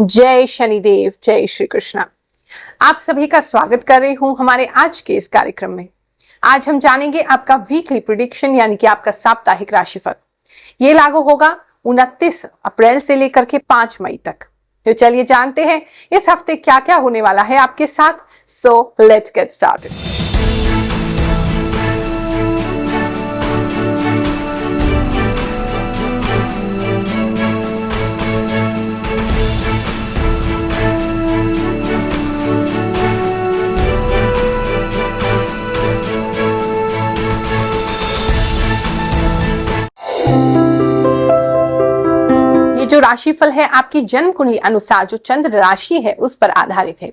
जय शनिदेव, जय श्री कृष्णा। आप सभी का स्वागत कर रही हूं हमारे आज के इस कार्यक्रम में। आज हम जानेंगे आपका वीकली प्रेडिक्शन यानी कि आपका साप्ताहिक राशिफल। ये लागू होगा 29 अप्रैल से लेकर के 5 मई तक। तो चलिए जानते हैं इस हफ्ते क्या क्या होने वाला है आपके साथ। So let's get started. जो राशिफल है आपकी जन्म कुंडली अनुसार जो चंद्र राशि है उस पर आधारित है।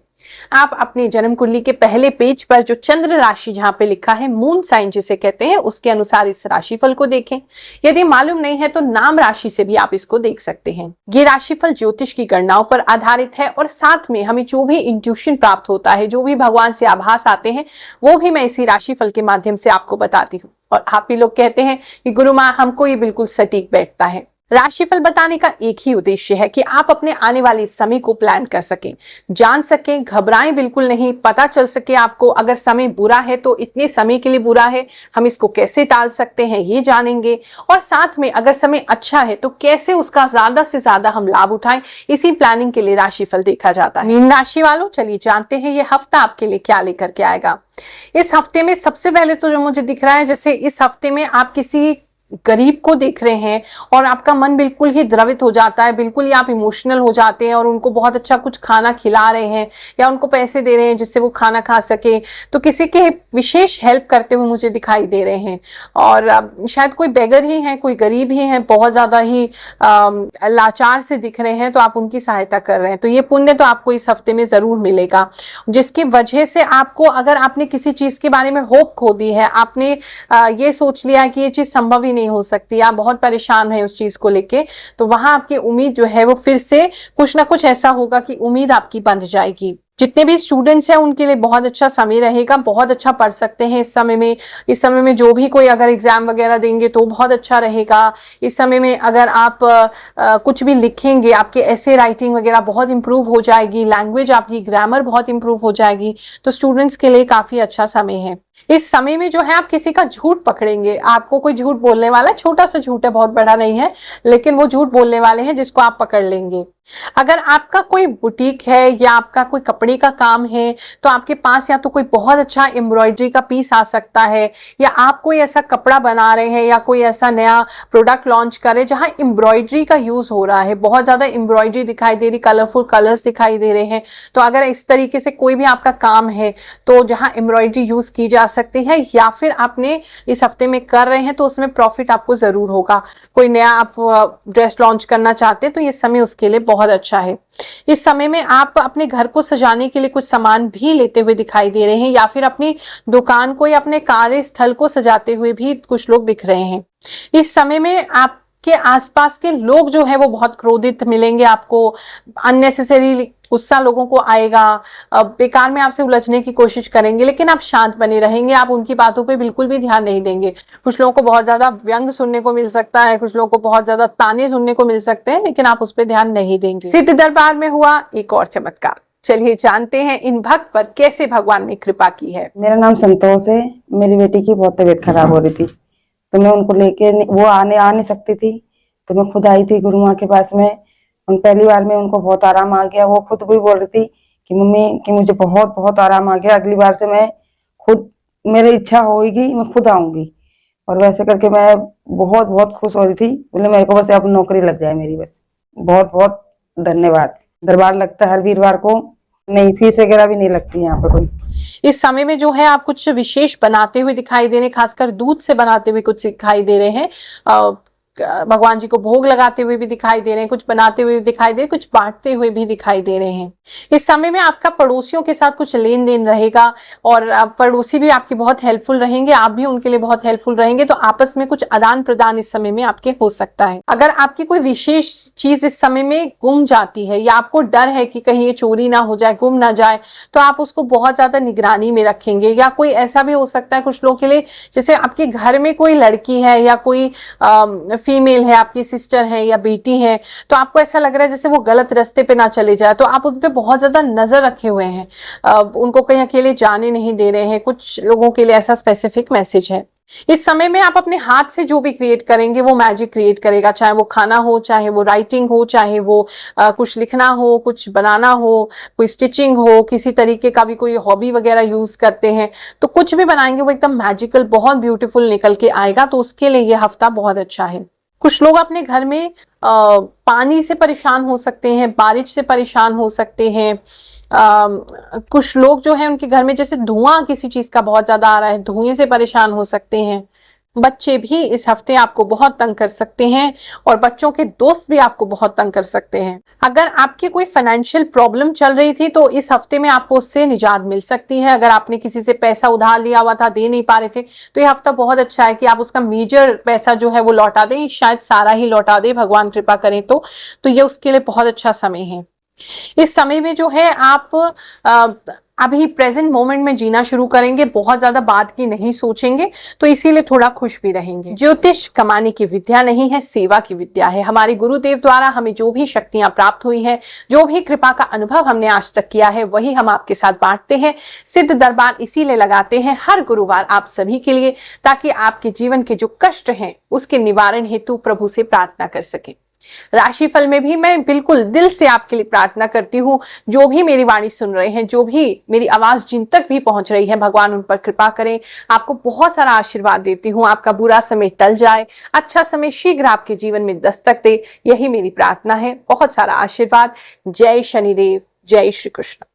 आप अपनी जन्म कुंडली के पहले पेज पर जो चंद्र राशि जहां पे लिखा है मून साइन जिसे कहते हैं उसके अनुसार इस राशिफल को देखें। यदि मालूम नहीं है तो नाम राशि से भी आप इसको देख सकते हैं। ये राशिफल ज्योतिष की गणनाओं पर आधारित है और साथ में हमें जो भी इंट्यूशन प्राप्त होता है, जो भी भगवान से आभास आते हैं, वो भी मैं इसी राशिफल के माध्यम से आपको बताती हूँ। और आप ही लोग कहते हैं कि गुरु माँ हमको ये बिल्कुल सटीक बैठता है। राशिफल बताने का एक ही उद्देश्य है कि आप अपने आने वाले समय को प्लान कर सकें, जान सकें, घबराएं बिल्कुल नहीं। पता चल सके आपको अगर समय बुरा है तो इतने समय के लिए बुरा है, हम इसको कैसे टाल सकते हैं ये जानेंगे। और साथ में अगर समय अच्छा है तो कैसे उसका ज्यादा से ज्यादा हम लाभ उठाएं, इसी प्लानिंग के लिए राशिफल देखा जाता है। मीन राशि वालों, चलिए जानते हैं ये हफ्ता आपके लिए क्या लेकर के आएगा। इस हफ्ते में सबसे पहले तो जो मुझे दिख रहा है, जैसे इस हफ्ते में आप किसी गरीब को देख रहे हैं और आपका मन बिल्कुल ही द्रवित हो जाता है, बिल्कुल ही आप इमोशनल हो जाते हैं और उनको बहुत अच्छा कुछ खाना खिला रहे हैं या उनको पैसे दे रहे हैं जिससे वो खाना खा सके। तो किसी के विशेष हेल्प करते हुए मुझे दिखाई दे रहे हैं और शायद कोई बेगर ही है, कोई गरीब ही है, बहुत ज्यादा ही लाचार से दिख रहे हैं, तो आप उनकी सहायता कर रहे हैं। तो ये पुण्य तो आपको इस हफ्ते में जरूर मिलेगा, जिसकी वजह से आपको, अगर आपने किसी चीज के बारे में होप खो दी है, आपने ये सोच लिया कि ये चीज संभव ही नहीं हो सकती, आप बहुत परेशान हैं उस चीज को लेके, तो वहां आपकी उम्मीद जो है वो फिर से कुछ ना कुछ ऐसा होगा कि उम्मीद आपकी बंध जाएगी। जितने भी स्टूडेंट्स हैं उनके लिए बहुत अच्छा समय रहेगा, बहुत अच्छा पढ़ सकते हैं इस समय में। इस समय में जो भी कोई अगर एग्जाम वगैरह देंगे तो बहुत अच्छा रहेगा। इस समय में अगर आप कुछ भी लिखेंगे, आपके ऐसे राइटिंग वगैरह बहुत इंप्रूव हो जाएगी, लैंग्वेज आपकी ग्रामर बहुत इंप्रूव हो जाएगी, तो स्टूडेंट्स के लिए काफी अच्छा समय है। इस समय में जो है आप किसी का झूठ पकड़ेंगे, आपको कोई झूठ बोलने वाला, छोटा सा झूठ है, बहुत बड़ा नहीं है, लेकिन वो झूठ बोलने वाले हैं जिसको आप पकड़ लेंगे। अगर आपका कोई बुटीक है या आपका कोई कपड़े का काम है तो आपके पास या तो कोई बहुत अच्छा एम्ब्रॉयडरी का पीस आ सकता है, या आप कोई ऐसा कपड़ा बना रहे हैं या कोई ऐसा नया प्रोडक्ट लॉन्च करें जहां एम्ब्रॉयडरी का यूज हो रहा है, बहुत ज्यादा एम्ब्रॉयडरी दिखाई दे रही, कलरफुल कलर्स दिखाई दे रहे हैं। तो अगर इस तरीके से कोई भी आपका काम है तो जहां एम्ब्रॉयडरी यूज की जा सकती है या फिर आपने इस हफ्ते में कर रहे हैं तो उसमें प्रॉफिट आपको जरूर होगा। कोई नया आप ड्रेस लॉन्च करना चाहते हैं तो ये समय उसके लिए बहुत अच्छा है। इस समय में आप अपने घर को सजाने के लिए कुछ सामान भी लेते हुए दिखाई दे रहे हैं, या फिर अपनी दुकान को या अपने कार्यस्थल को सजाते हुए भी कुछ लोग दिख रहे हैं। इस समय में आप के आसपास के लोग जो है वो बहुत क्रोधित मिलेंगे आपको, अननेसेसरी गुस्सा लोगों को आएगा, बेकार में आपसे उलझने की कोशिश करेंगे, लेकिन आप शांत बने रहेंगे, आप उनकी बातों पे बिल्कुल भी ध्यान नहीं देंगे। कुछ लोगों को बहुत ज्यादा व्यंग सुनने को मिल सकता है, कुछ लोगों को बहुत ज्यादा ताने सुनने को मिल सकते हैं, लेकिन आप उस पर ध्यान नहीं देंगे। सिद्ध दरबार में हुआ एक और चमत्कार, चलिए जानते हैं इन भक्त पर कैसे भगवान ने कृपा की है। मेरा नाम संतोष है। मेरी बेटी की बहुत तबीयत खराब हो रही थी तो मैं उनको लेके, वो आ नहीं सकती थी, तो मैं खुद आई थी गुरु माँ के पास में। पहली बार में उनको बहुत आराम आ गया। वो खुद भी बोल रही थी कि मम्मी कि मुझे बहुत बहुत आराम आ गया, अगली बार से मैं खुद, मेरी इच्छा होगी मैं खुद आऊंगी। और वैसे करके मैं बहुत बहुत खुश हो रही थी। बोले मेरे को बस अब नौकरी लग जाए मेरी, बस। बहुत बहुत धन्यवाद। दरबार लगता है हर वीरवार को, नहीं फीस वगैरह भी नहीं लगती यहाँ पे कोई। इस समय में जो है आप कुछ विशेष बनाते हुए दिखाई दे रहे हैं, खासकर दूध से बनाते हुए कुछ दिखाई दे रहे हैं, भगवान जी को भोग लगाते हुए भी दिखाई दे रहे हैं, कुछ बनाते हुए दिखाई दे रहे हैं, कुछ बांटते हुए भी दिखाई दे रहे हैं। इस समय में आपका पड़ोसियों के साथ कुछ लेन देन रहेगा और पड़ोसी भी आपके बहुत हेल्पफुल रहेंगे, आप भी उनके लिए बहुत हेल्पफुल रहेंगे। तो आपस में कुछ आदान प्रदान इस समय में आपके हो सकता है। अगर आपकी कोई विशेष चीज इस समय में गुम जाती है या आपको डर है कि कहीं ये चोरी ना हो जाए, गुम ना जाए, तो आप उसको बहुत ज्यादा निगरानी में रखेंगे। या कोई ऐसा भी हो सकता है कुछ लोगों के लिए, जैसे आपके घर में कोई लड़की है या कोई फीमेल है, आपकी सिस्टर है या बेटी है, तो आपको ऐसा लग रहा है जैसे वो गलत रास्ते पे ना चले जाए, तो आप उन पे बहुत ज्यादा नजर रखे हुए हैं, उनको कहीं अकेले जाने नहीं दे रहे हैं। कुछ लोगों के लिए ऐसा स्पेसिफिक मैसेज है। इस समय में आप अपने हाथ से जो भी क्रिएट करेंगे वो मैजिक क्रिएट करेगा, चाहे वो खाना हो, चाहे वो राइटिंग हो, चाहे वो कुछ लिखना हो, कुछ बनाना हो, कोई स्टिचिंग हो, किसी तरीके का भी कोई हॉबी वगैरह यूज करते हैं, तो कुछ भी बनाएंगे वो एकदम मैजिकल, बहुत ब्यूटीफुल निकल के आएगा। तो उसके लिए ये हफ्ता बहुत अच्छा है। कुछ लोग अपने घर में पानी से परेशान हो सकते हैं, बारिश से परेशान हो सकते हैं। कुछ लोग जो है उनके घर में जैसे धुआं किसी चीज का बहुत ज्यादा आ रहा है, धुएं से परेशान हो सकते हैं। बच्चे भी इस हफ्ते आपको बहुत तंग कर सकते हैं और बच्चों के दोस्त भी आपको बहुत तंग कर सकते हैं। अगर आपकी कोई फाइनेंशियल प्रॉब्लम चल रही थी तो इस हफ्ते में आपको उससे निजात मिल सकती है। अगर आपने किसी से पैसा उधार लिया हुआ था, दे नहीं पा रहे थे, तो ये हफ्ता बहुत अच्छा है कि आप उसका मेजर पैसा जो है वो लौटा दें, शायद सारा ही लौटा दें, भगवान कृपा करें तो ये उसके लिए बहुत अच्छा समय है। इस समय में जो है आप अभी प्रेजेंट मोमेंट में जीना शुरू करेंगे, बहुत ज्यादा बाद की नहीं सोचेंगे, तो इसीलिए थोड़ा खुश भी रहेंगे। ज्योतिष कमाने की विद्या नहीं है, सेवा की विद्या है। हमारे गुरुदेव द्वारा हमें जो भी शक्तियां प्राप्त हुई हैं, जो भी कृपा का अनुभव हमने आज तक किया है, वही हम आपके साथ बांटते हैं। सिद्ध दरबार इसीलिए लगाते हैं हर गुरुवार आप सभी के लिए, ताकि आपके जीवन के जो कष्ट हैं उसके निवारण हेतु प्रभु से प्रार्थना कर सके। राशिफल में भी मैं बिल्कुल दिल से आपके लिए प्रार्थना करती हूँ। जो भी मेरी वाणी सुन रहे हैं, जो भी मेरी आवाज जिन तक भी पहुंच रही है, भगवान उन पर कृपा करें। आपको बहुत सारा आशीर्वाद देती हूँ, आपका बुरा समय टल जाए, अच्छा समय शीघ्र आपके जीवन में दस्तक दे, यही मेरी प्रार्थना है। बहुत सारा आशीर्वाद। जय शनिदेव, जय श्री कृष्ण।